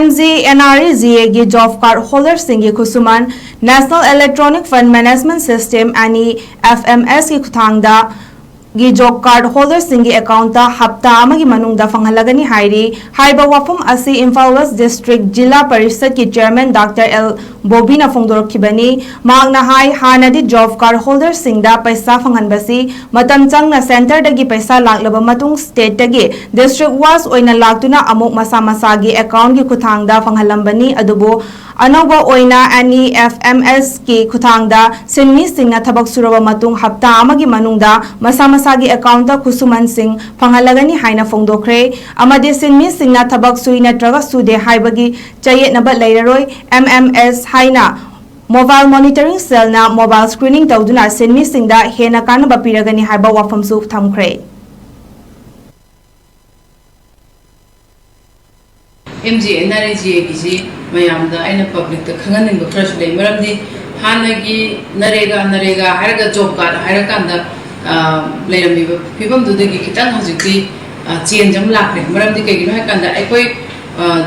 PMG NREGA की job card holder सिंह खुसुमान national electronic fund management system यानी FMS की खुथांगदा की जॉब कार्ड होल्डर सिंह अकाउंट हफ्ता अमगी मनुंगदा फंगलगनी हाइरी हाइबा वाफम असी इम्फाल वेस्ट डिस्ट्रिक्ट जिला परिषद की चेयरमैन डॉक्टर एल बोबीना फोंदोरखिबनी मांगना हाई हानदी जॉब कार्ड होल्डर सिंगदा पैसा फंगनबसी मतम चंगना सेंटर दगी पैसा लाकलब मतुंग स्टेट दगी डिस्ट्रिक्ट वाइज ओइना लाक्तुना अमुक मसा मसागी अकाउंट की खुथांगदा फंगलंबनी अदुबो अनौबा ओइना NEFMS की खुथांगदा सिन्मी सिंगना थबक सुरबा मतुंग हप्ता अमगी मनुंगदा मसा मसागी अकाउंट खुसुमन सिंह फंगलगनी हाइना फोंदोखरे अमदे सिन्मी सिंगना थबक सुई नत्रगा सुदे हाइबगी चयेतनब लैररोय MMS हाइना मोबाइल मॉनिटरिंग सेलना मोबाइल स्क्रीनिंग तौदुना सिन्मी सिंगदा हेना कानबा पिरगनी हाइबा वाफमसु थमखरे MG NREGA की मैम पब्लिक खानी खरसु ले मरमदी हानगी नरेगा है जॉब कार्ड है फिवम खितंग हजिकी चेंज लाख्रे मरमदी कईगिनो है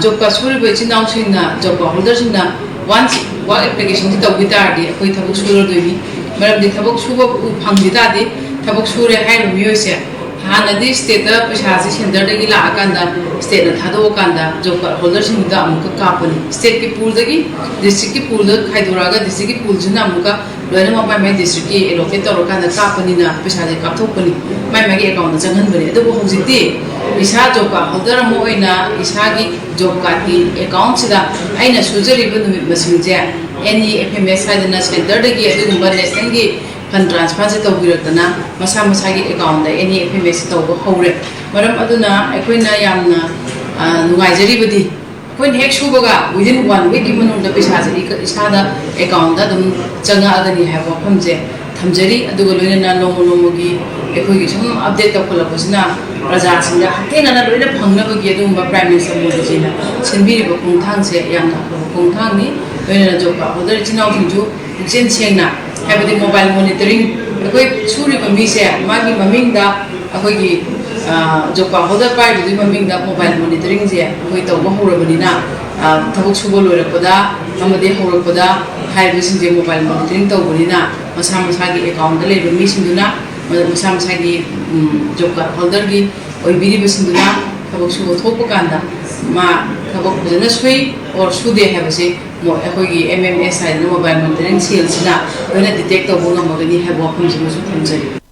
जॉब कार्ड सूरीब इचिनाउसिंगना जॉब कार्ड होल्डरसिंगना वन्स वर्क एप्लीकेशन तौगी तारदी अखोई थबक सूरदोइनी मरमदी थबक सूब फंगी तादि थबक सूरे हाइब मियोइसे हानदी स्टेट पैसा सेंटर लाकान स्टेट थादोकान जॉब कार्ड होल्डर कापनी स्टेट की पूल डिस्ट्रिक्ट की पूल खाइदोरा डिस्ट्रिक्ट की पूल लोन माई डिस्ट्रिक्ट की एलोकेट तौरकान कापनी पैसा कापथोपनी माई अकाउंट चंहनबने हौजी इसा जॉब कार्ड होल्डर इसा की जॉब कार्ड की अकाउंट से सूजरीब नुमिसे NEFMS सेंटर नेशनल की फंड ट्रांसफर से तौरतना मसा मसा की अकाउंट NEFMS तौब हौरे मरम अदुना अखोइना यामना नुगाइजरीबदी अखोइन हेक सुबगा विदिन 1 वीक की मनुंग पैसा से इसादा अकाउंट अदुम चंगागनी है वफमजे थमजरी अदुगा लोइना नोमोगी अखोइगी सम अपडेट तौखलपसिना प्रजासिंगा हतेना लोइना फंगनबगी अदुम प्राइम मिनिस्टर मोदीजीना सिनबिरिबो खुंथांगसे यामना खुंथांगनी लोइना जॉब कार्ड होल्डर चिनाउसिंजु जेन सेंगना है मोबाइल मॉनिटरिंग अखोई सूरीब मीसे मागी ममिंगदा अखोई जॉब कार्ड होल्डर पाइबदी ममिंगदा मोबाइल मॉनिटरिंग से अखोई तौब हौरबनिना थबक सुब लोरपदा अमदे हौरपदा हाइबसिंजे मोबाइल मॉनिटरिंग तौबनिना मसा मसागी अकाउंट लेब मीसिंदुना मसा मसागी जॉब कार्ड होल्डर की ओइबिरिबसिंदुना थबक सुब थोपकांदा मा थबक फजना सुई और सुदे हैबसे अखोई MMS मोबाइल मॉनिटरिंग सेल लोना डिटेक्ट तौब गमगनी है वाफमसिमसु थमजरी।